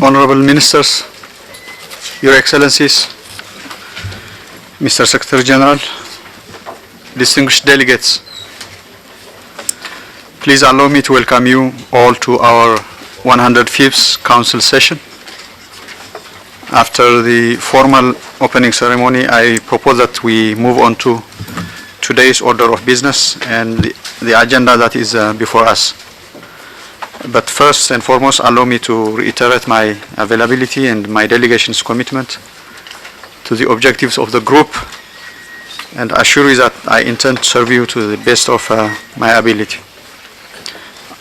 Honorable Ministers, Your Excellencies, Mr. Secretary General, distinguished delegates, please allow me to welcome you all to our 105th Council session. After the formal opening ceremony, I propose that we move on to today's order of business and the agenda that is before us. But first and foremost, allow me to reiterate my availability and my delegation's commitment to the objectives of the group and assure you that I intend to serve you to the best of my ability.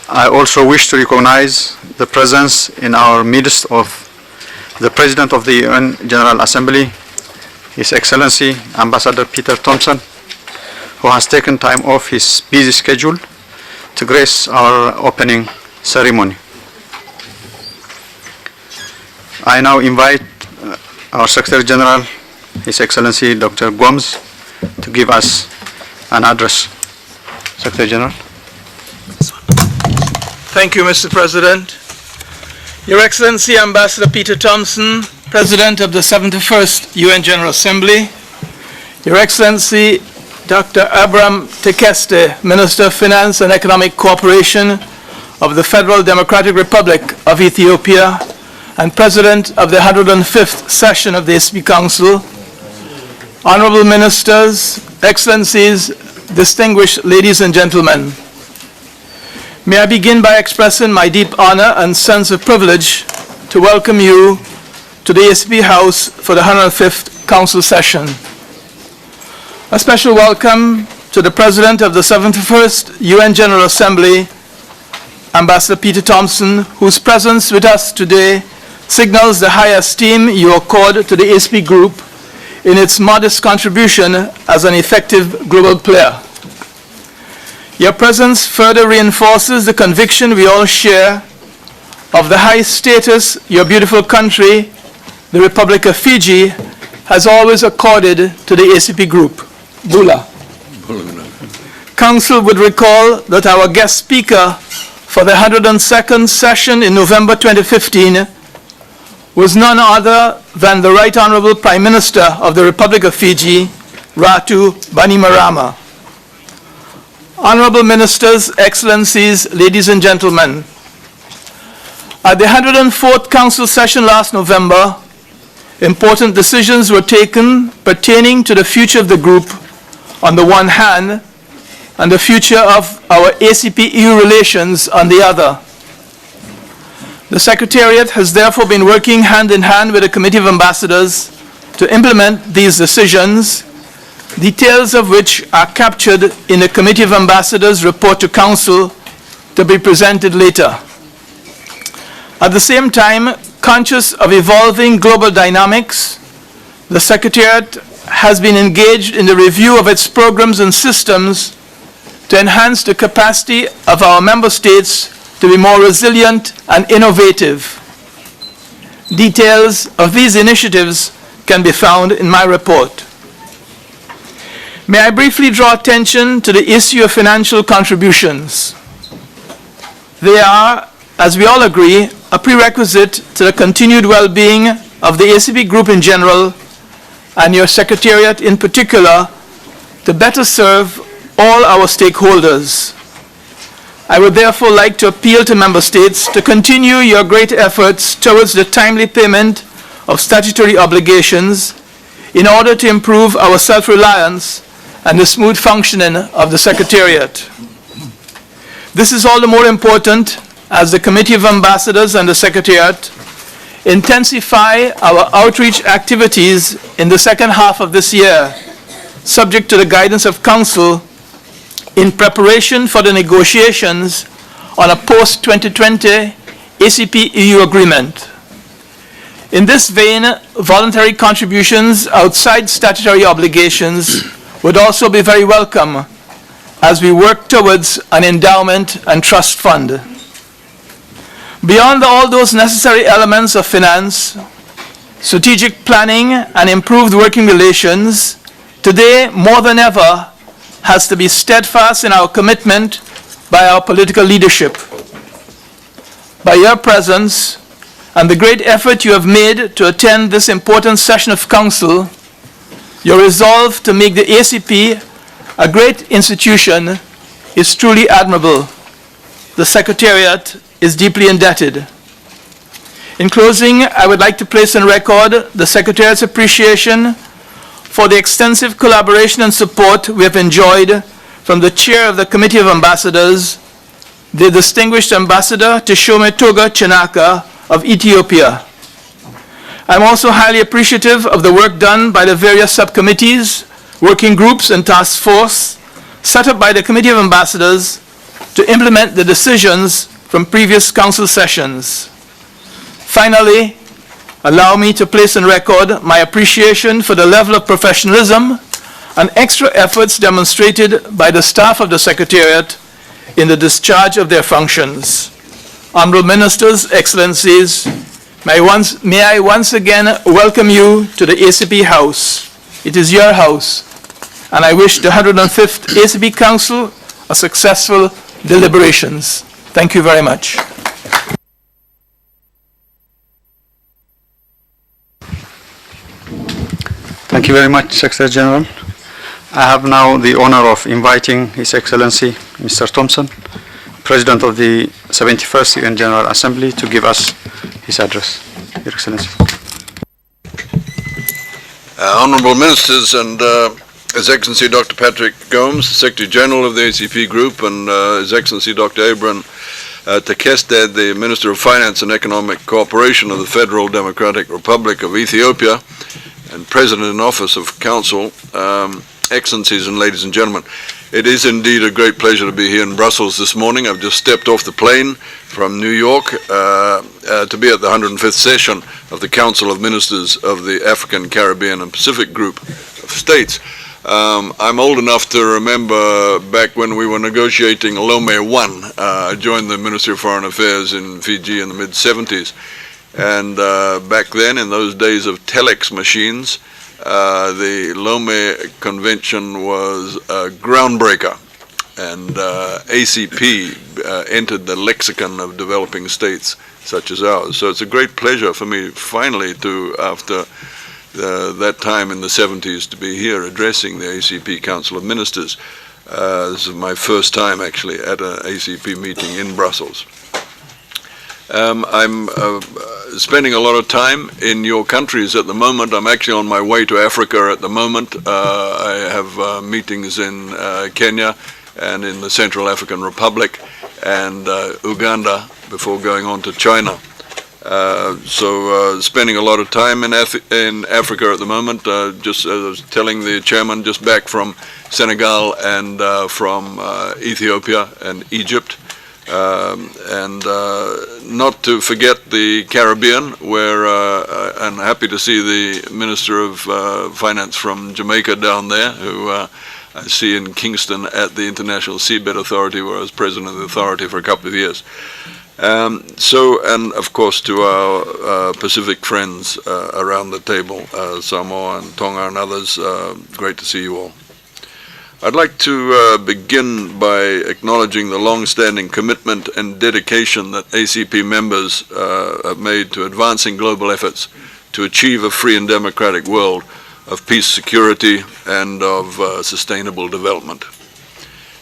I also wish to recognize the presence in our midst of the President of the UN General Assembly, His Excellency Ambassador Peter Thomson, who has taken time off his busy schedule to grace our opening ceremony. I now invite our Secretary General, His Excellency Dr. Gomes, to give us an address. Secretary General. Thank you, Mr. President. Your Excellency Ambassador Peter Thomson, President of the 71st UN General Assembly, Your Excellency Dr. Abraham Tekeste, Minister of Finance and Economic Cooperation of the Federal Democratic Republic of Ethiopia and President of the 105th session of the ACP Council, Honorable Ministers, Excellencies, distinguished ladies and gentlemen. May I begin by expressing my deep honor and sense of privilege to welcome you to the ACP House for the 105th Council session. A special welcome to the President of the 71st UN General Assembly, Ambassador Peter Thomson, whose presence with us today signals the high esteem you accord to the ACP Group in its modest contribution as an effective global player. Your presence further reinforces the conviction we all share of the high status your beautiful country, the Republic of Fiji, has always accorded to the ACP Group. Bula. Council would recall that our guest speaker for the 102nd session in November 2015 was none other than the Right Honorable Prime Minister of the Republic of Fiji, Ratu Bainimarama. Honorable Ministers, Excellencies, ladies and gentlemen, at the 104th Council session last November, important decisions were taken pertaining to the future of the group on the one hand and the future of our ACP-EU relations on the other. The Secretariat has therefore been working hand in hand with the Committee of Ambassadors to implement these decisions, details of which are captured in the Committee of Ambassadors' report to Council to be presented later. At the same time, conscious of evolving global dynamics, the Secretariat has been engaged in the review of its programs and systems to enhance the capacity of our member states to be more resilient and innovative. Details of these initiatives can be found in my report. May I briefly draw attention to the issue of financial contributions. They are, as we all agree, a prerequisite to the continued well-being of the ACP Group in general and your Secretariat in particular to better serve all our stakeholders. I would therefore like to appeal to Member States to continue your great efforts towards the timely payment of statutory obligations in order to improve our self-reliance and the smooth functioning of the Secretariat. This is all the more important as the Committee of Ambassadors and the Secretariat intensify our outreach activities in the second half of this year, subject to the guidance of Council in preparation for the negotiations on a post-2020 ACP-EU agreement. In this vein, voluntary contributions outside statutory obligations would also be very welcome as we work towards an endowment and trust fund. Beyond all those necessary elements of finance, strategic planning, and improved working relations, today more than ever has to be steadfast in our commitment by our political leadership. By your presence and the great effort you have made to attend this important session of Council, your resolve to make the ACP a great institution is truly admirable. The Secretariat is deeply indebted. In closing, I would like to place on record the Secretariat's appreciation for the extensive collaboration and support we have enjoyed from the Chair of the Committee of Ambassadors, the distinguished Ambassador Teshome Toga Chinaka of Ethiopia. I'm also highly appreciative of the work done by the various subcommittees, working groups, and task force set up by the Committee of Ambassadors to implement the decisions from previous Council sessions. Finally, allow me to place on record my appreciation for the level of professionalism and extra efforts demonstrated by the staff of the Secretariat in the discharge of their functions. Honorable Ministers, Excellencies, may I once again welcome you to the ACP House. It is your house, and I wish the 105th ACP Council a successful deliberations. Thank you very much. Thank you very much, Secretary General. I have now the honor of inviting His Excellency Mr. Thomson, President of the 71st UN General Assembly, to give us his address. Your Excellency. Honourable Ministers and His Excellency Dr. Patrick Gomes, Secretary General of the ACP Group, and His Excellency Dr. Abraham Tekeste, the Minister of Finance and Economic Cooperation of the Federal Democratic Republic of Ethiopia, and President in Office of Council, Excellencies and ladies and gentlemen. It is indeed a great pleasure to be here in Brussels this morning. I've just stepped off the plane from New York to be at the 105th session of the Council of Ministers of the African, Caribbean and Pacific Group of States. I'm old enough to remember back when we were negotiating Lome 1. I joined the Ministry of Foreign Affairs in Fiji in the mid-70s. And back then, in those days of telex machines, the Lome Convention was a groundbreaker, and ACP entered the lexicon of developing states such as ours. So it's a great pleasure for me finally to, after that time in the 70s, to be here addressing the ACP Council of Ministers. This is my first time actually at an ACP meeting in Brussels. I'm spending a lot of time in your countries at the moment. I'm actually on my way to Africa at the moment. I have meetings in Kenya and in the Central African Republic and Uganda before going on to China. So spending a lot of time in Africa at the moment. Just as I was telling the chairman, just back from Senegal and from Ethiopia and Egypt. And not to forget the Caribbean, where I'm happy to see the Minister of Finance from Jamaica down there, who I see in Kingston at the International Seabed Authority, where I was president of the authority for a couple of years. And of course to our Pacific friends around the table, Samoa and Tonga and others, great to see you all. I'd like to begin by acknowledging the long-standing commitment and dedication that ACP members have made to advancing global efforts to achieve a free and democratic world of peace, security, and of sustainable development.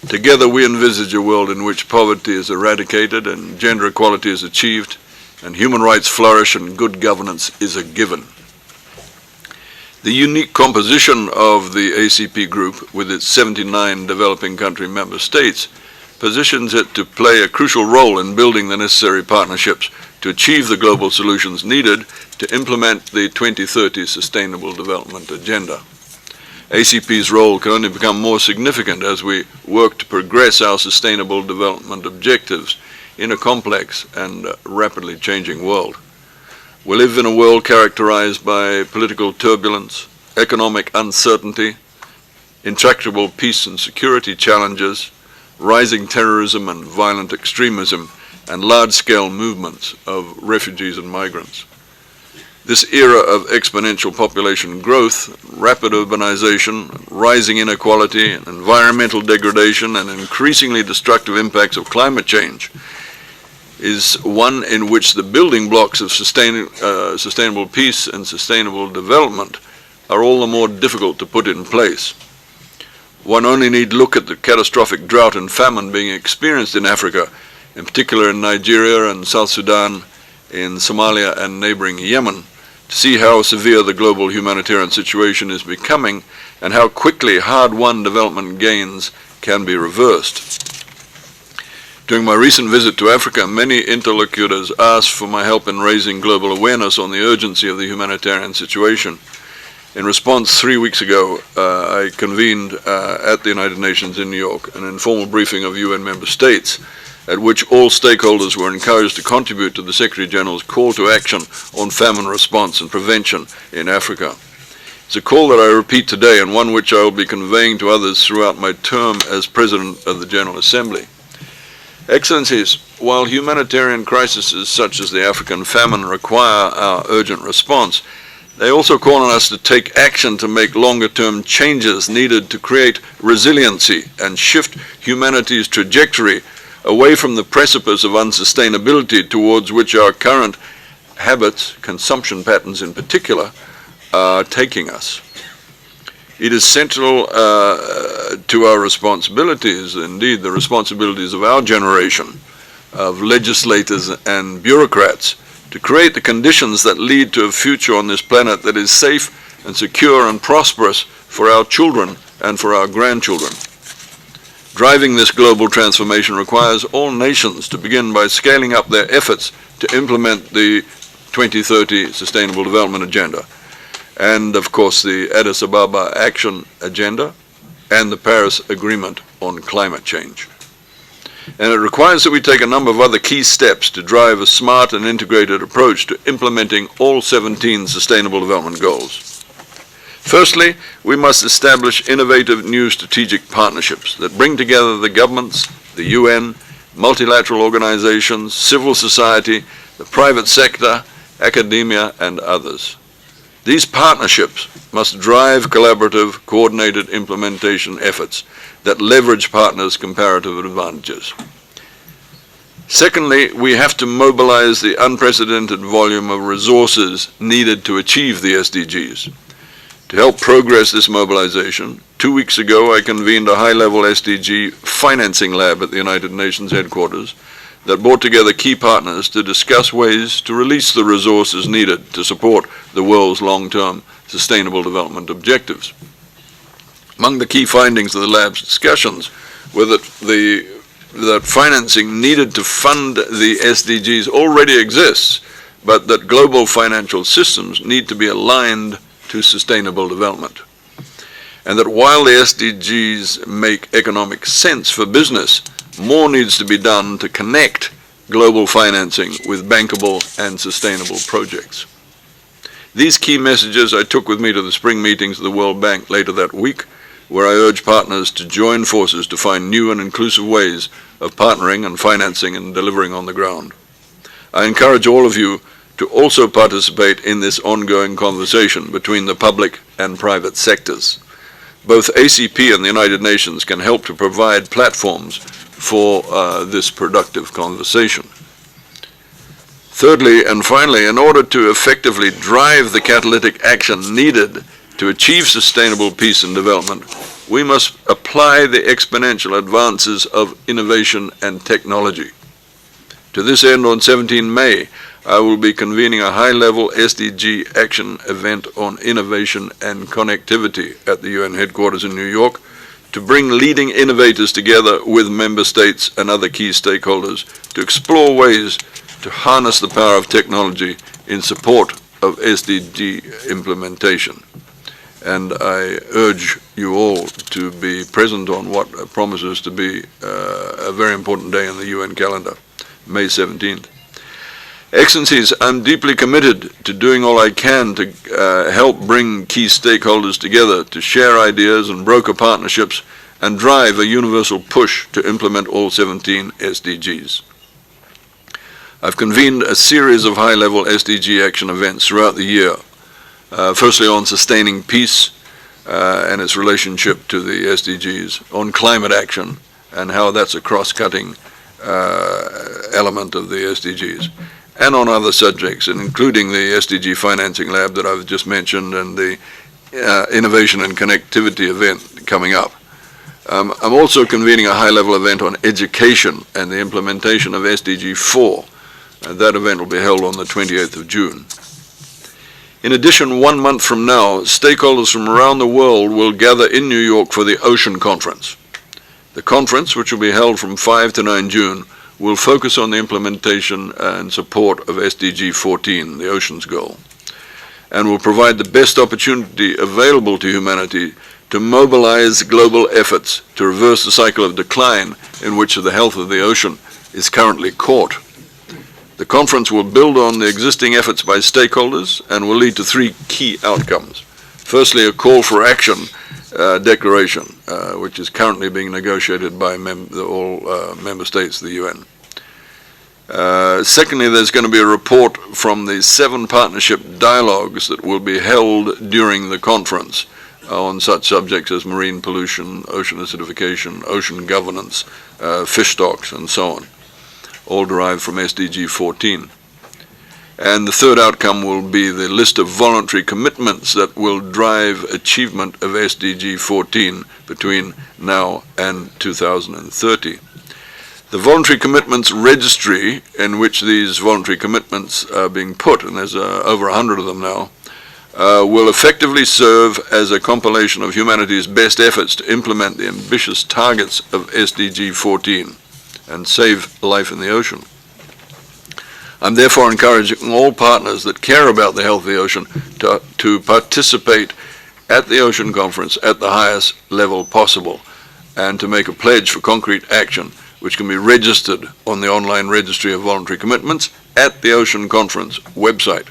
Together we envisage a world in which poverty is eradicated and gender equality is achieved and human rights flourish and good governance is a given. The unique composition of the ACP group, with its 79 developing country member states, positions it to play a crucial role in building the necessary partnerships to achieve the global solutions needed to implement the 2030 Sustainable Development Agenda. ACP's role can only become more significant as we work to progress our sustainable development objectives in a complex and rapidly changing world. We live in a world characterized by political turbulence, economic uncertainty, intractable peace and security challenges, rising terrorism and violent extremism, and large-scale movements of refugees and migrants. This era of exponential population growth, rapid urbanization, rising inequality, environmental degradation, and increasingly destructive impacts of climate change is one in which the building blocks of sustainable peace and sustainable development are all the more difficult to put in place. One only need look at the catastrophic drought and famine being experienced in Africa, in particular in Nigeria and South Sudan, in Somalia and neighboring Yemen, to see how severe the global humanitarian situation is becoming and how quickly hard-won development gains can be reversed. During my recent visit to Africa, many interlocutors asked for my help in raising global awareness on the urgency of the humanitarian situation. In response, 3 weeks ago, I convened at the United Nations in New York an informal briefing of UN member states, at which all stakeholders were encouraged to contribute to the Secretary General's call to action on famine response and prevention in Africa. It's a call that I repeat today, and one which I will be conveying to others throughout my term as President of the General Assembly. Excellencies, while humanitarian crises such as the African famine require our urgent response, they also call on us to take action to make longer-term changes needed to create resiliency and shift humanity's trajectory away from the precipice of unsustainability towards which our current habits, consumption patterns in particular, are taking us. It is central to our responsibilities, indeed the responsibilities of our generation, of legislators and bureaucrats, to create the conditions that lead to a future on this planet that is safe and secure and prosperous for our children and for our grandchildren. Driving this global transformation requires all nations to begin by scaling up their efforts to implement the 2030 Sustainable Development Agenda, and of course the Addis Ababa Action Agenda and the Paris Agreement on climate change. And it requires that we take a number of other key steps to drive a smart and integrated approach to implementing all 17 Sustainable Development Goals. Firstly, we must establish innovative new strategic partnerships that bring together the governments, the UN, multilateral organizations, civil society, the private sector, academia, and others. These partnerships must drive collaborative, coordinated implementation efforts that leverage partners' comparative advantages. Secondly, we have to mobilize the unprecedented volume of resources needed to achieve the SDGs. To help progress this mobilization, 2 weeks ago I convened a high-level SDG financing lab at the United Nations headquarters that brought together key partners to discuss ways to release the resources needed to support the world's long-term sustainable development objectives. Among the key findings of the lab's discussions were that financing needed to fund the SDGs already exists, but that global financial systems need to be aligned to sustainable development. And that while the SDGs make economic sense for business, more needs to be done to connect global financing with bankable and sustainable projects. These key messages I took with me to the spring meetings of the World Bank later that week, where I urge partners to join forces to find new and inclusive ways of partnering and financing and delivering on the ground. I encourage all of you to also participate in this ongoing conversation between the public and private sectors. Both ACP and the United Nations can help to provide platforms for this productive conversation. Thirdly and finally, in order to effectively drive the catalytic action needed to achieve sustainable peace and development, we must apply the exponential advances of innovation and technology. To this end, on 17 May, I will be convening a high-level SDG action event on innovation and connectivity at the UN headquarters in New York to bring leading innovators together with member states and other key stakeholders to explore ways to harness the power of technology in support of SDG implementation. And I urge you all to be present on what promises to be a very important day in the UN calendar, May 17th. Excellencies, I'm deeply committed to doing all I can to help bring key stakeholders together to share ideas and broker partnerships and drive a universal push to implement all 17 SDGs. I've convened a series of high-level SDG action events throughout the year, firstly on sustaining peace and its relationship to the SDGs, on climate action and how that's a cross-cutting element of the SDGs, and on other subjects, and including the SDG Financing Lab that I've just mentioned and the Innovation and Connectivity event coming up. I'm also convening a high-level event on education and the implementation of SDG 4. That event will be held on the 28th of June. In addition, 1 month from now, stakeholders from around the world will gather in New York for the Ocean Conference. The conference, which will be held from 5 to 9 June, will focus on the implementation and support of SDG 14, the Oceans Goal, and will provide the best opportunity available to humanity to mobilize global efforts to reverse the cycle of decline in which the health of the ocean is currently caught. The conference will build on the existing efforts by stakeholders and will lead to 3 key outcomes. Firstly, a call for action declaration, which is currently being negotiated by all member states of the UN. Secondly, there's going to be a report from the 7 partnership dialogues that will be held during the conference on such subjects as marine pollution, ocean acidification, ocean governance, fish stocks, and so on, all derived from SDG 14. And the third outcome will be the list of voluntary commitments that will drive achievement of SDG 14 between now and 2030. The voluntary commitments registry, in which these voluntary commitments are being put, and there's over 100 of them now, will effectively serve as a compilation of humanity's best efforts to implement the ambitious targets of SDG 14 and save life in the ocean. I'm therefore encouraging all partners that care about the health of the ocean to participate at the Ocean Conference at the highest level possible and to make a pledge for concrete action which can be registered on the online registry of voluntary commitments at the Ocean Conference website.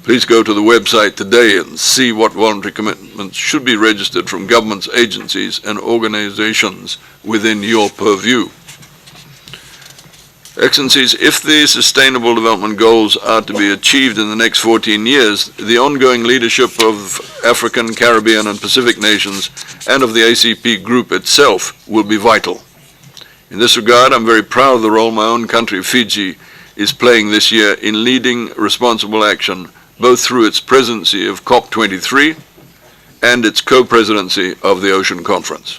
Please go to the website today and see what voluntary commitments should be registered from governments, agencies, and organizations within your purview. Excellencies, if the Sustainable Development Goals are to be achieved in the next 14 years, the ongoing leadership of African, Caribbean, and Pacific nations and of the ACP group itself will be vital. In this regard, I'm very proud of the role my own country, Fiji, is playing this year in leading responsible action, both through its presidency of COP23 and its co-presidency of the Ocean Conference.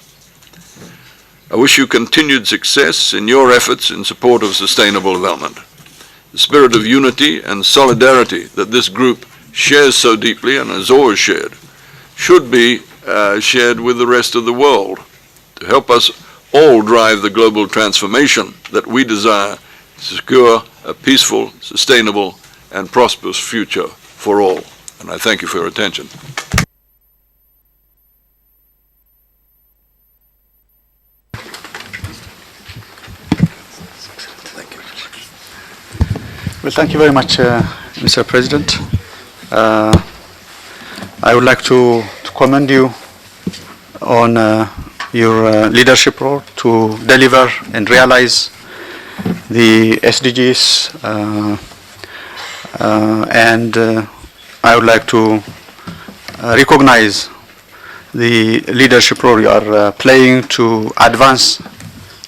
I wish you continued success in your efforts in support of sustainable development. The spirit of unity and solidarity that this group shares so deeply and has always shared should be shared with the rest of the world to help us all drive the global transformation that we desire to secure a peaceful, sustainable, and prosperous future for all. And I thank you for your attention. Well, thank you very much, Mr. President. I would like to commend you on your leadership role to deliver and realize the SDGs, and I would like to recognize the leadership role you are playing to advance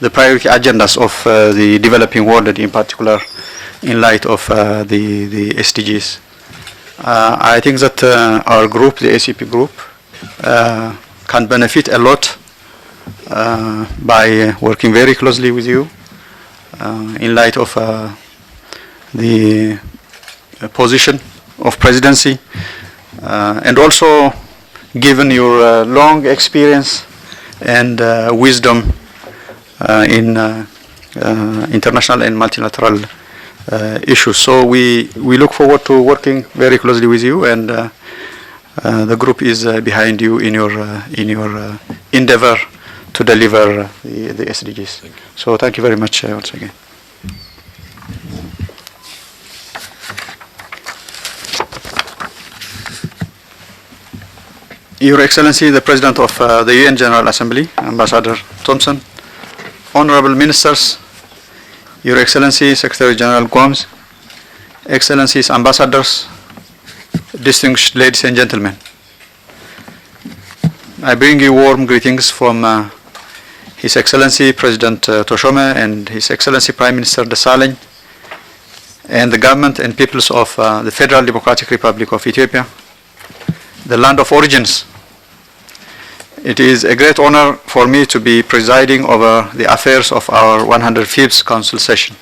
the priority agendas of the developing world, in particular in light of the SDGs. I think that our group, the ACP group, can benefit a lot by working very closely with you in light of the position of presidency, and also given your long experience and wisdom in international and multilateral issues. So we look forward to working very closely with you, and the group is behind you in your endeavor to deliver the SDGs. So thank you very much once again. Your Excellency, the President of the UN General Assembly, Ambassador Thomson, Honorable Ministers, Your Excellency, Secretary General Gomes, Excellencies, Ambassadors, distinguished ladies and gentlemen, I bring you warm greetings from His Excellency President Thomson and His Excellency Prime Minister Desalegn, and the government and peoples of the Federal Democratic Republic of Ethiopia, the land of origins. It is a great honor for me to be presiding over the affairs of our 105th Council session.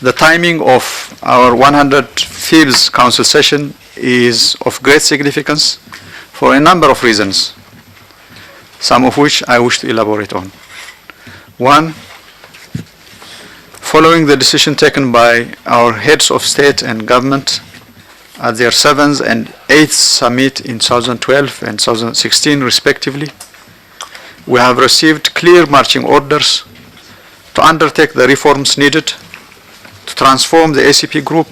The timing of our 105th Council session is of great significance for a number of reasons, some of which I wish to elaborate on. One, following the decision taken by our heads of state and government at their 7th and 8th summit in 2012 and 2016 respectively, we have received clear marching orders to undertake the reforms needed to transform the ACP group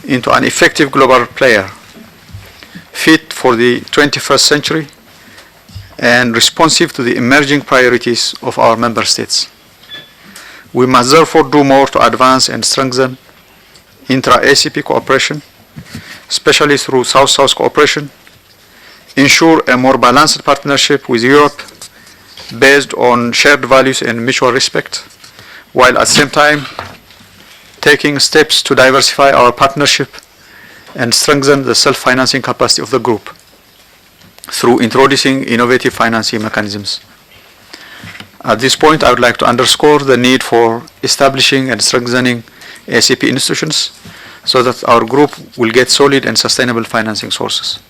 into an effective global player, fit for the 21st century and responsive to the emerging priorities of our member states. We must therefore do more to advance and strengthen intra-ACP cooperation, especially through South-South cooperation, ensure a more balanced partnership with Europe based on shared values and mutual respect, while at the same time taking steps to diversify our partnership and strengthen the self-financing capacity of the group through introducing innovative financing mechanisms. At this point, I would like to underscore the need for establishing and strengthening ACP institutions so that our group will get solid and sustainable financing sources.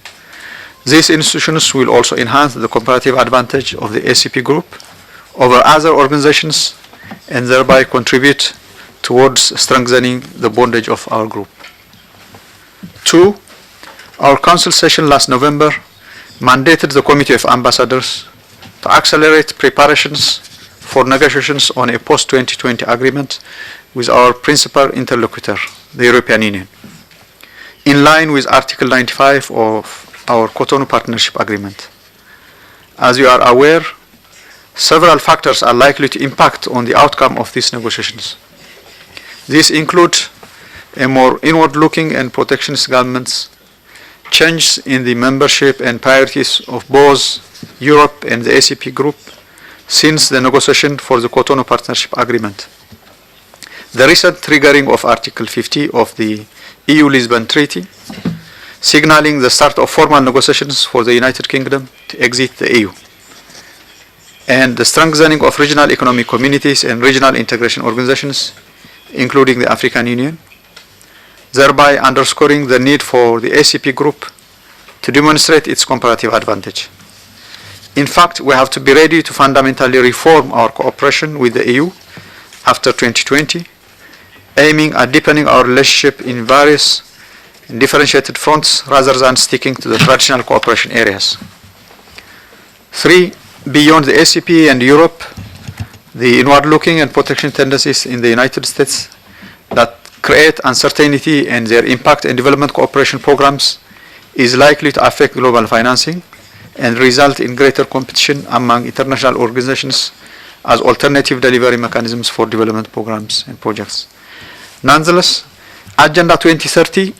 These institutions will also enhance the comparative advantage of the ACP group over other organizations and thereby contribute towards strengthening the bondage of our group. Two, our council session last November mandated the Committee of Ambassadors to accelerate preparations for negotiations on a post-2020 agreement with our principal interlocutor, the European Union, in line with Article 95 of our Cotonou Partnership Agreement. As you are aware, several factors are likely to impact on the outcome of these negotiations. These include a more inward-looking and protectionist governments, changes in the membership and priorities of both Europe and the ACP group since the negotiation for the Cotonou Partnership Agreement, the recent triggering of Article 50 of the EU-Lisbon Treaty, signaling the start of formal negotiations for the United Kingdom to exit the EU, and the strengthening of regional economic communities and regional integration organizations, including the African Union, thereby underscoring the need for the ACP group to demonstrate its comparative advantage. In fact, we have to be ready to fundamentally reform our cooperation with the EU after 2020, aiming at deepening our relationship in various and differentiated fronts rather than sticking to the traditional cooperation areas. Three, beyond the ACP and Europe, the inward-looking and protection tendencies in the United States that create uncertainty and their impact in development cooperation programs is likely to affect global financing and result in greater competition among international organizations as alternative delivery mechanisms for development programs and projects. Nonetheless, Agenda 2030,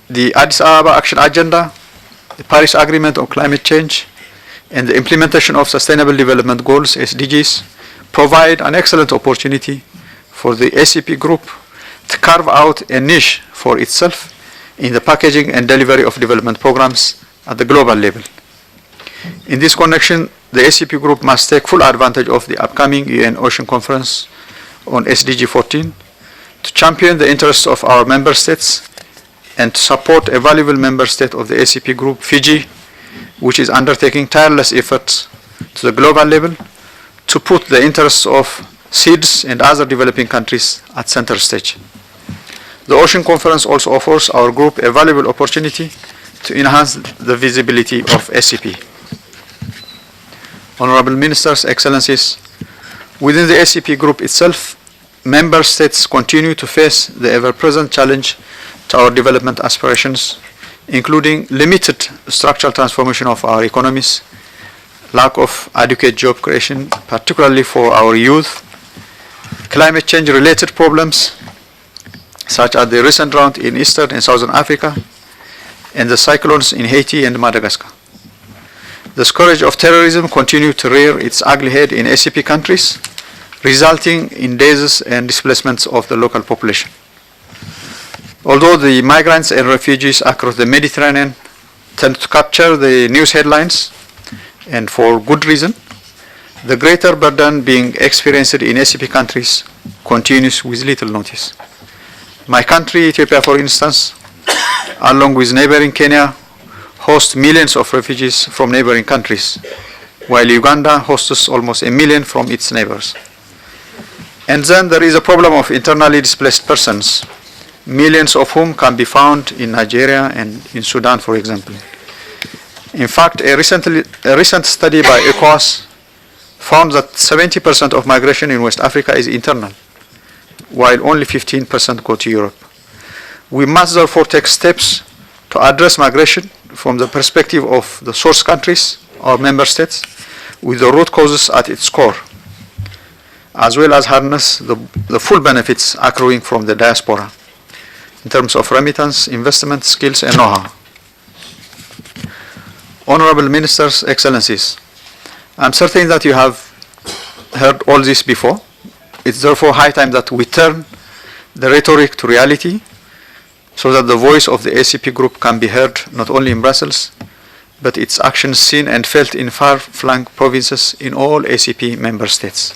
the Addis Ababa Action Agenda, the Paris Agreement on Climate Change, and the implementation of Sustainable Development Goals, SDGs, provide an excellent opportunity for the ACP group to carve out a niche for itself in the packaging and delivery of development programs at the global level. In this connection, the ACP group must take full advantage of the upcoming UN Ocean Conference on SDG 14 to champion the interests of our member states and to support a valuable member state of the ACP group, Fiji, which is undertaking tireless efforts to the global level to put the interests of SEEDs and other developing countries at center stage. The Ocean Conference also offers our group a valuable opportunity to enhance the visibility of ACP. Honorable Ministers, Excellencies, within the ACP group itself, member states continue to face the ever-present challenge to our development aspirations, including limited structural transformation of our economies, lack of adequate job creation, particularly for our youth, climate change-related problems, such as the recent drought in Eastern and Southern Africa, and the cyclones in Haiti and Madagascar. The scourge of terrorism continued to rear its ugly head in ACP countries, resulting in deaths and displacements of the local population. Although the migrants and refugees across the Mediterranean tend to capture the news headlines, and for good reason, the greater burden being experienced in ACP countries continues with little notice. My country, Ethiopia, for instance, along with neighboring Kenya, hosts millions of refugees from neighboring countries, while Uganda hosts almost 1 million from its neighbors. And then there is a problem of internally displaced persons, millions of whom can be found in Nigeria and in Sudan, for example. In fact, a recent study by ECOWAS found that 70% of migration in West Africa is internal, while only 15% go to Europe. We must therefore take steps to address migration from the perspective of the source countries or member states with the root causes at its core, as well as harness the full benefits accruing from the diaspora in terms of remittance, investment, skills, and know-how. Honorable Ministers, Excellencies, I'm certain that you have heard all this before. It's therefore high time that we turn the rhetoric to reality so that the voice of the ACP group can be heard not only in Brussels, but its actions seen and felt in far-flung provinces in all ACP member states.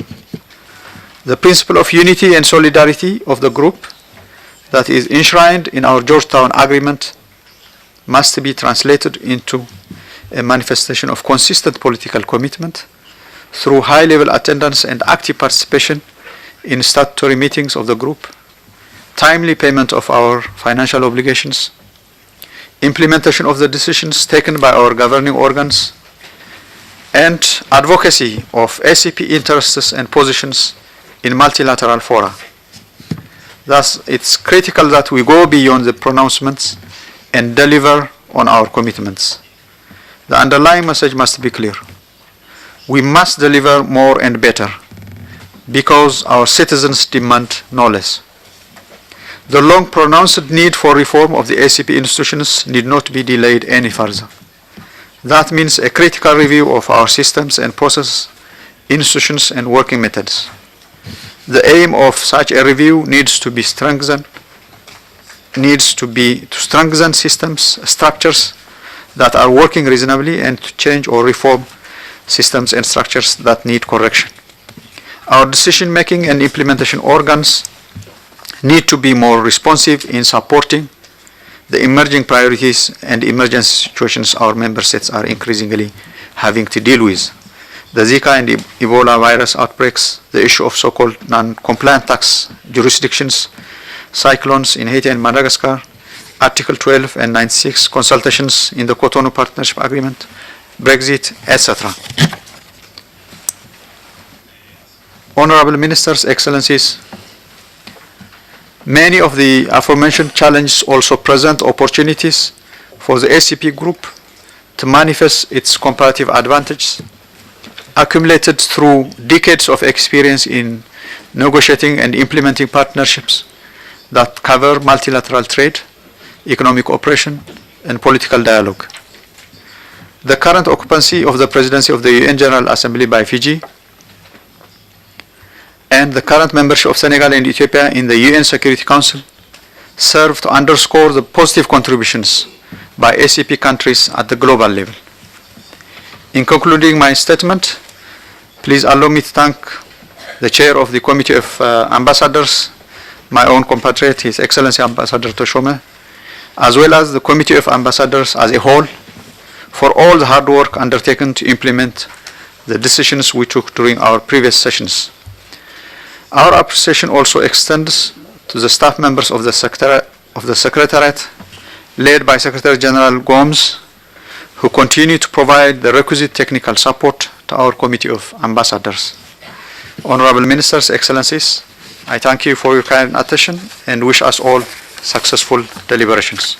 The principle of unity and solidarity of the group that is enshrined in our Georgetown Agreement must be translated into a manifestation of consistent political commitment through high-level attendance and active participation in statutory meetings of the group, timely payment of our financial obligations, implementation of the decisions taken by our governing organs, and advocacy of ACP interests and positions in multilateral fora. Thus, it's critical that we go beyond the pronouncements and deliver on our commitments. The underlying message must be clear. We must deliver more and better because our citizens demand no less. The long pronounced need for reform of the ACP institutions need not be delayed any further. That means a critical review of our systems and processes, institutions, and working methods. The aim of such a review needs to strengthen systems, structures that are working reasonably, and to change or reform systems and structures that need correction. Our decision-making and implementation organs need to be more responsive in supporting the emerging priorities and emergency situations our member states are increasingly having to deal with. The Zika and Ebola virus outbreaks, the issue of so-called non-compliant tax jurisdictions, cyclones in Haiti and Madagascar, Article 12 and 96, consultations in the Cotonou Partnership Agreement, Brexit, etc. Honorable Ministers, Excellencies, many of the aforementioned challenges also present opportunities for the ACP group to manifest its comparative advantages accumulated through decades of experience in negotiating and implementing partnerships that cover multilateral trade, economic cooperation, and political dialogue. The current occupancy of the presidency of the UN General Assembly by Fiji and the current membership of Senegal and Ethiopia in the UN Security Council serve to underscore the positive contributions by ACP countries at the global level. In concluding my statement, please allow me to thank the Chair of the Committee of Ambassadors, my own compatriot, His Excellency Ambassador Toshome, as well as the Committee of Ambassadors as a whole, for all the hard work undertaken to implement the decisions we took during our previous sessions. Our appreciation also extends to the staff members of the Secretariat, led by Secretary General Gomes, who continue to provide the requisite technical support to our Committee of Ambassadors. Honorable Ministers, Excellencies, I thank you for your kind attention and wish us all successful deliberations.